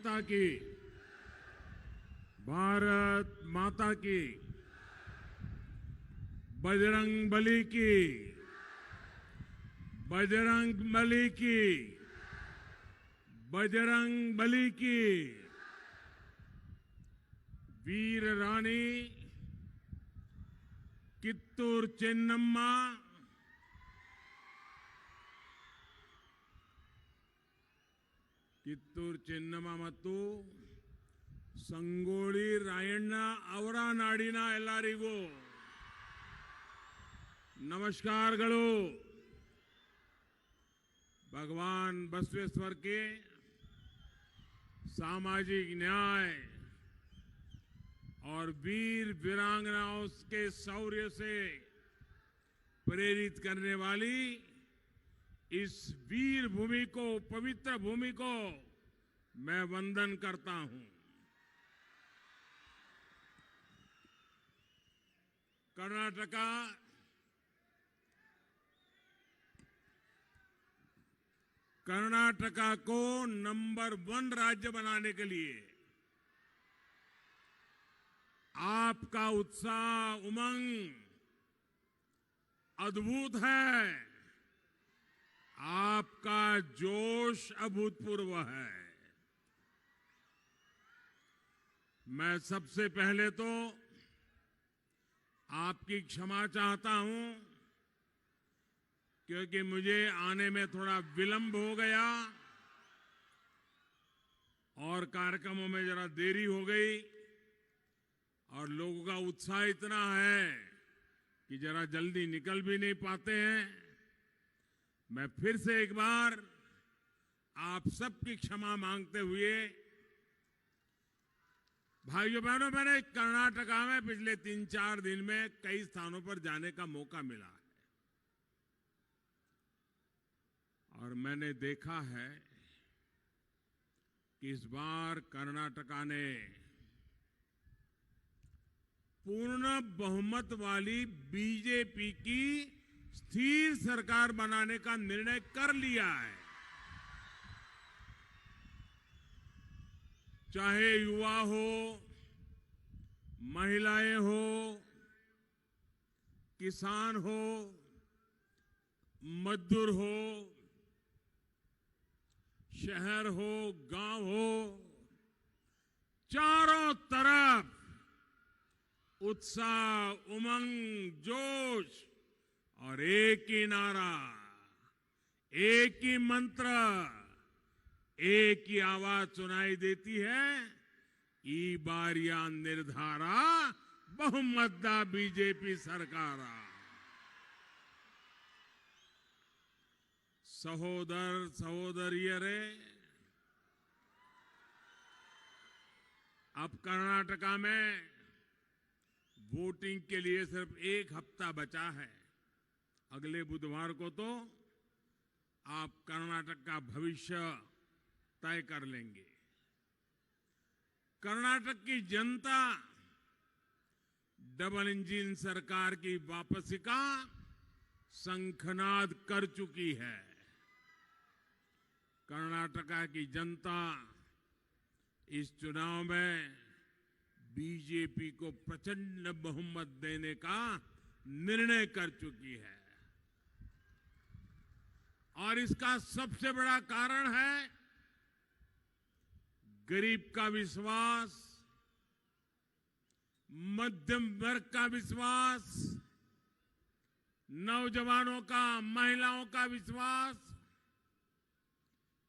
माता की, भारत माता की, बजरंग बली की, बजरंग बली की, बजरंग बली की। वीर रानी कित्तूर चेन्नम्मा, ಕಿತ್ತೂರು ಚೆನ್ನಮ್ಮ ಮತ್ತು ಸಂಗೊಳ್ಳಿ ರಾಯಣ್ಣ ಅವರ ನಾಡಿನ ಎಲ್ಲರಿಗೂ नमस्कारಗಳು। भगवान बसवेश्वर के सामाजिक न्याय और वीर वीरांगनाओं के शौर्य से प्रेरित करने वाली इस वीर भूमि को, पवित्र भूमि को मैं वंदन करता हूं। कर्नाटका को नंबर 1 राज्य बनाने के लिए आपका उत्साह, उमंग अद्भुत है। आपका जोश अभूतपूर्व है। मैं सबसे पहले तो आपकी क्षमा चाहता हूं, क्योंकि मुझे आने में थोड़ा विलंब हो गया और कार्यक्रमों में जरा देरी हो गई और लोगों का उत्साह इतना है कि जरा जल्दी निकल भी नहीं पाते हैं। मैं फिर से एक बार आप सबकी क्षमा मांगते हुए, भाइयों बहनों, मैंने कर्नाटका में पिछले 3-4 दिन में कई स्थानों पर जाने का मौका मिला है और मैंने देखा है कि इस बार कर्नाटका ने पूर्ण बहुमत वाली बीजेपी की स्थिर सरकार बनाने का निर्णय कर लिया है। चाहे युवा हो, महिलाएं हो, किसान हो, मजदूर हो, शहर हो, गांव हो, चारों तरफ उत्साह, उमंग, जोश और एक ही नारा, एक ही मंत्र, एक ही आवाज सुनाई देती है, ई बारिया निर्धारा बहुमतदा बीजेपी सरकार। सहोदर सहोदरियरे, अब कर्नाटका में वोटिंग के लिए सिर्फ 1 हफ्ता बचा है। अगले बुधवार को तो आप कर्नाटक का भविष्य तय कर लेंगे। कर्नाटक की जनता डबल इंजन सरकार की वापसी का शंखनाद कर चुकी है। कर्नाटका की जनता इस चुनाव में बीजेपी को प्रचंड बहुमत देने का निर्णय कर चुकी है और इसका सबसे बड़ा कारण है गरीब का विश्वास, मध्यम वर्ग का विश्वास, नौजवानों का, महिलाओं का विश्वास,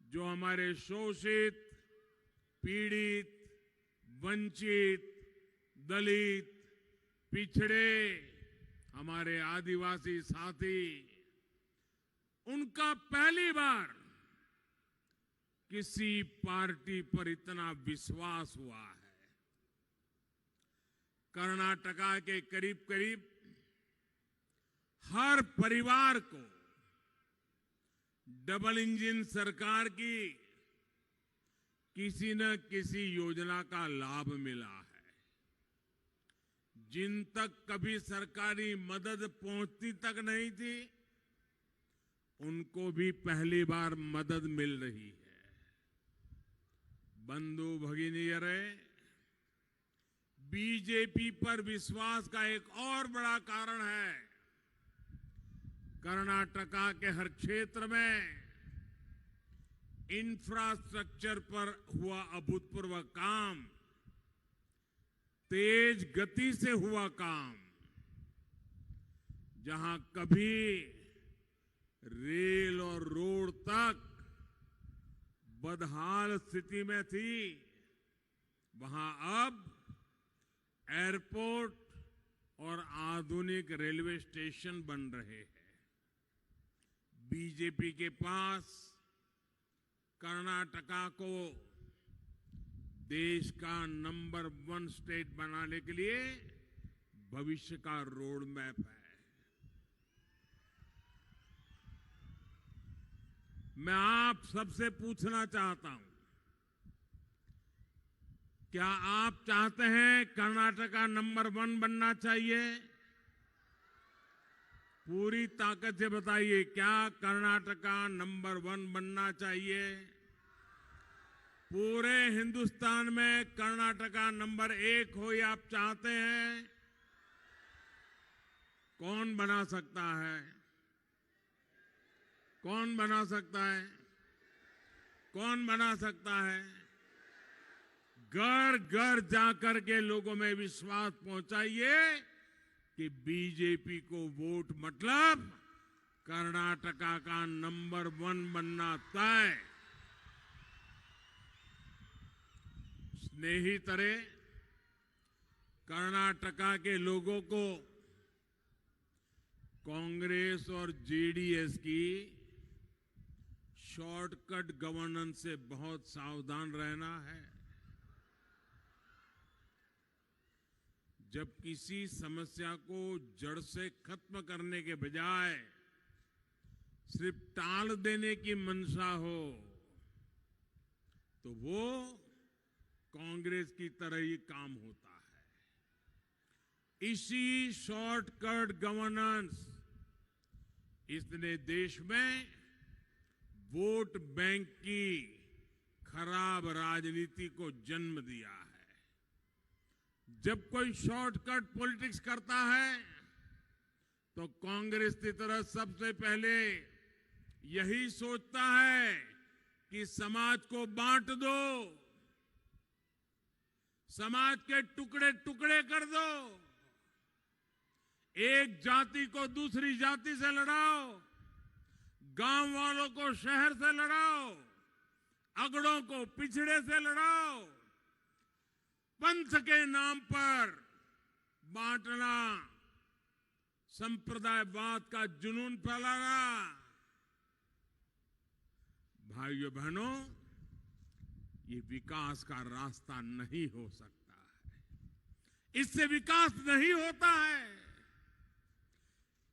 जो हमारे शोषित, पीड़ित, वंचित, दलित, पिछड़े, हमारे आदिवासी साथी, उनका पहली बार किसी पार्टी पर इतना विश्वास हुआ है। कर्नाटका के करीब करीब हर परिवार को डबल इंजन सरकार की किसी न किसी योजना का लाभ मिला है। जिन तक कभी सरकारी मदद पहुंचती तक नहीं थी, उनको भी पहली बार मदद मिल रही है। बंधु भगिनीयरे, बीजेपी पर विश्वास का एक और बड़ा कारण है कर्नाटका के हर क्षेत्र में इंफ्रास्ट्रक्चर पर हुआ अभूतपूर्व काम, तेज गति से हुआ काम। जहां कभी रेल और रोड तक बदहाल स्थिति में थी, वहां अब एयरपोर्ट और आधुनिक रेलवे स्टेशन बन रहे हैं। बीजेपी के पास कर्नाटका को देश का नंबर 1 स्टेट बनाने के लिए भविष्य का रोड मैप है। मैं आप सबसे पूछना चाहता हूं, क्या आप चाहते हैं कर्नाटका नंबर 1 बनना चाहिए? पूरी ताकत से बताइए, क्या कर्नाटका नंबर 1 बनना चाहिए? पूरे हिंदुस्तान में कर्नाटका नंबर 1 हो, ये आप चाहते हैं? कौन बना सकता है? कौन बना सकता है? कौन बना सकता है? घर घर जाकर के लोगों में विश्वास पहुंचाइए कि बीजेपी को वोट मतलब कर्नाटका का नंबर 1 बनना तय। स्नेहितरे, कर्नाटका के लोगों को कांग्रेस और जेडीएस की शॉर्टकट गवर्नेंस से बहुत सावधान रहना है। जब किसी समस्या को जड़ से खत्म करने के बजाय सिर्फ टाल देने की मंशा हो, तो वो कांग्रेस की तरह ही काम होता है। इसी शॉर्टकट गवर्नेंस इसने देश में वोट बैंक की खराब राजनीति को जन्म दिया है। जब कोई शॉर्टकट पॉलिटिक्स करता है तो कांग्रेस की तरह सबसे पहले यही सोचता है कि समाज को बांट दो, समाज के टुकड़े टुकड़े कर दो, एक जाति को दूसरी जाति से लड़ाओ, गांव वालों को शहर से लड़ाओ, अगड़ों को पिछड़े से लड़ाओ, पंथ के नाम पर बांटना, संप्रदायवाद का जुनून फैलाना। भाइयों बहनों, ये विकास का रास्ता नहीं हो सकता है। इससे विकास नहीं होता है।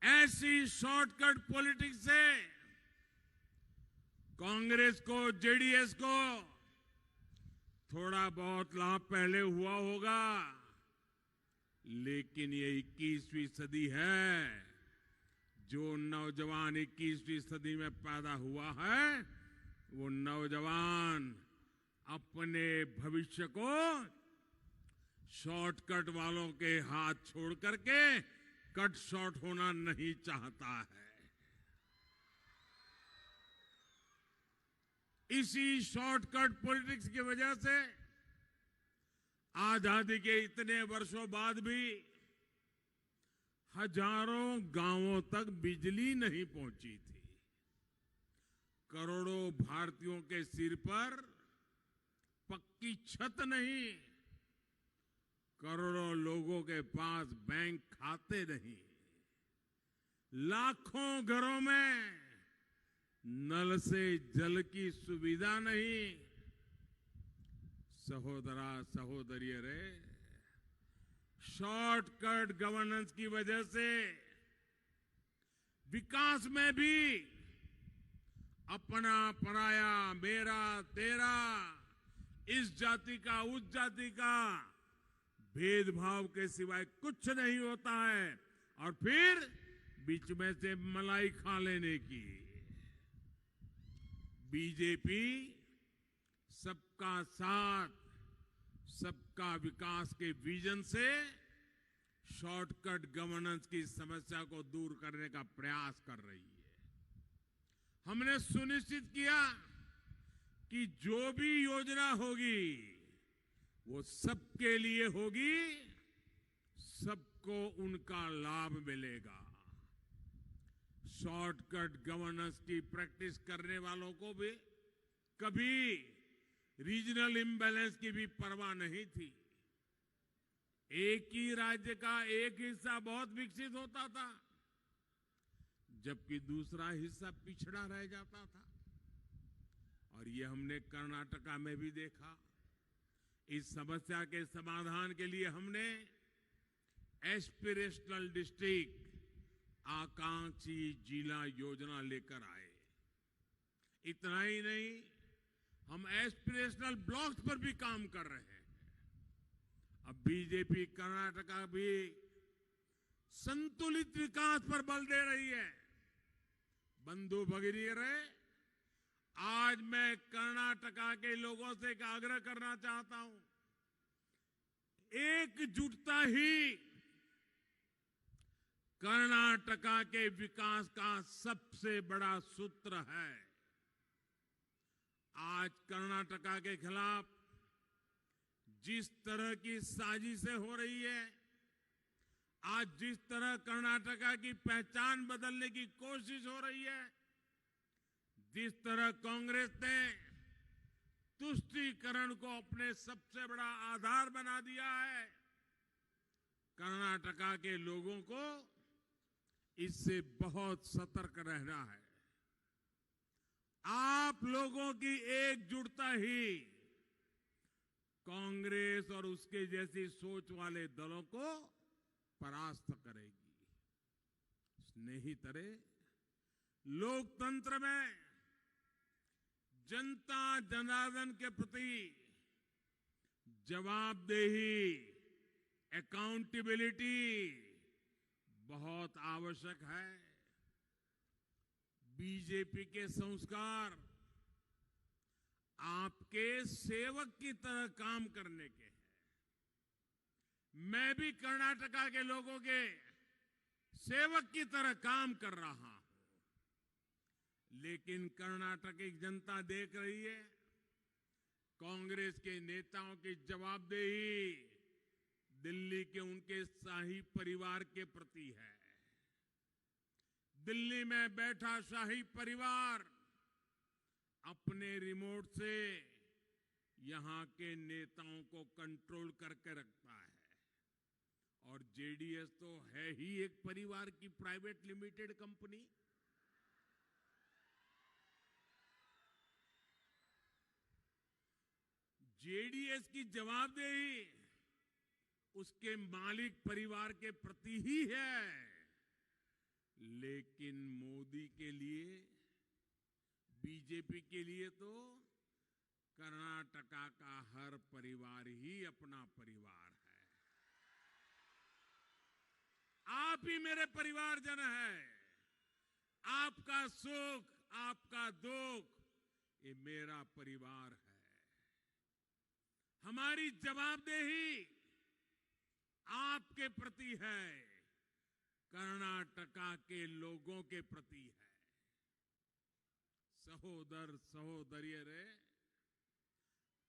ऐसी शॉर्टकट पॉलिटिक्स से कांग्रेस को, जेडीएस को थोड़ा बहुत लाभ पहले हुआ होगा, लेकिन ये 21वीं सदी है। जो नौजवान 21वीं सदी में पैदा हुआ है, वो नौजवान अपने भविष्य को शॉर्टकट वालों के हाथ छोड़ करके कट शॉर्ट होना नहीं चाहता है। इसी शॉर्टकट पॉलिटिक्स की वजह से आजादी के इतने वर्षों बाद भी हजारों गांवों तक बिजली नहीं पहुंची थी। करोड़ों भारतीयों के सिर पर पक्की छत नहीं, करोड़ों लोगों के पास बैंक खाते नहीं, लाखों घरों में नल से जल की सुविधा नहीं। सहोदरा सहोदरी रे, शॉर्टकट गवर्नेंस की वजह से विकास में भी अपना पराया, मेरा तेरा, इस जाति का उस जाति का भेदभाव के सिवाय कुछ नहीं होता है। और फिर बीच में से मलाई खा लेने की। बीजेपी सबका साथ, सबका विकास के विजन से शॉर्टकट गवर्नेंस की समस्या को दूर करने का प्रयास कर रही है। हमने सुनिश्चित किया कि जो भी योजना होगी वो सबके लिए होगी, सबको उनका लाभ मिलेगा। शॉर्टकट गवर्नेंस की प्रैक्टिस करने वालों को भी कभी रीजनल इंबैलेंस की भी परवाह नहीं थी। एक ही राज्य का एक हिस्सा बहुत विकसित होता था, जबकि दूसरा हिस्सा पिछड़ा रह जाता था। और ये हमने कर्नाटका में भी देखा। इस समस्या के समाधान के लिए हमने एस्पिरेशनल डिस्ट्रिक्ट, आकांक्षी जिला योजना लेकर आए। इतना ही नहीं, हम एस्पिरेशनल ब्लॉक्स पर भी काम कर रहे हैं। अब बीजेपी कर्नाटका भी संतुलित विकास पर बल दे रही है। बंधु भगिनी, आज मैं कर्नाटका के लोगों से एक आग्रह करना चाहता हूं। एकजुटता ही कर्नाटका के विकास का सबसे बड़ा सूत्र है। आज कर्नाटका के खिलाफ जिस तरह की साजिशें हो रही है, आज जिस तरह कर्नाटका की पहचान बदलने की कोशिश हो रही है, जिस तरह कांग्रेस ने तुष्टीकरण को अपने सबसे बड़ा आधार बना दिया है, कर्नाटका के लोगों को इससे बहुत सतर्क रहना है। आप लोगों की एकजुटता ही कांग्रेस और उसके जैसी सोच वाले दलों को परास्त करेगी। स्नेहितरे, लोकतंत्र में जनता जनार्दन के प्रति जवाबदेही, अकाउंटेबिलिटी बहुत आवश्यक है। बीजेपी के संस्कार आपके सेवक की तरह काम करने के हैं। मैं भी कर्नाटका के लोगों के सेवक की तरह काम कर रहा हूं। लेकिन कर्नाटक की जनता देख रही है, कांग्रेस के नेताओं की जवाबदेही दिल्ली के उनके शाही परिवार के प्रति है। दिल्ली में बैठा शाही परिवार अपने रिमोट से यहां के नेताओं को कंट्रोल करके रखता है। और जेडीएस तो है ही एक परिवार की प्राइवेट लिमिटेड कंपनी। जेडीएस की जवाबदेही उसके मालिक परिवार के प्रति ही है। लेकिन मोदी के लिए, बीजेपी के लिए तो कर्नाटका का हर परिवार ही अपना परिवार है। आप ही मेरे परिवारजन हैं। आपका सुख, आपका दुख, ये मेरा परिवार है। हमारी जवाबदेही आपके प्रति है, कर्नाटका के लोगों के प्रति है। सहोदर सहोदरियों रे,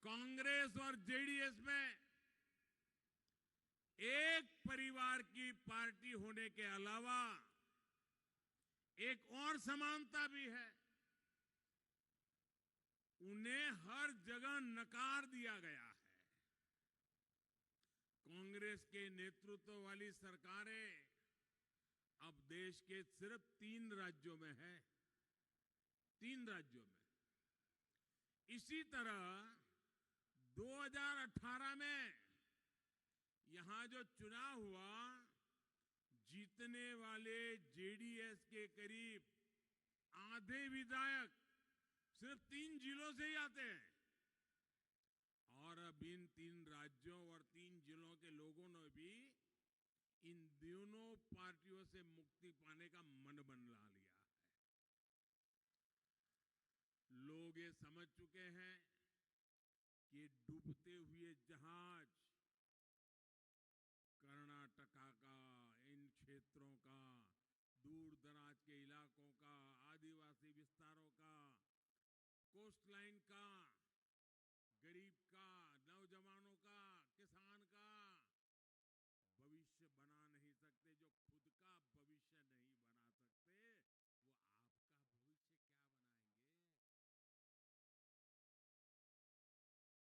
कांग्रेस और जेडीएस में एक परिवार की पार्टी होने के अलावा एक और समानता भी है। उन्हें हर जगह नकार दिया गया है। कांग्रेस के नेतृत्व वाली सरकारें अब देश के सिर्फ 3 राज्यों में है। 3 राज्यों में। इसी तरह 2018 में यहां जो चुनाव हुआ, जीतने वाले जेडीएस के करीब आधे विधायक सिर्फ 3 जिलों से ही आते हैं। और अब इन 3 राज्यों और 3 जिलों के लोगों ने भी इन दोनों पार्टियों से मुक्ति पाने का मन बना लिया है। लोग ये समझ चुके हैं कि डूबते हुए जहाज कर्नाटका का, इन क्षेत्रों का, दूर दराज के इलाकों का, आदिवासी विस्तारों का, कोस्ट लाइन का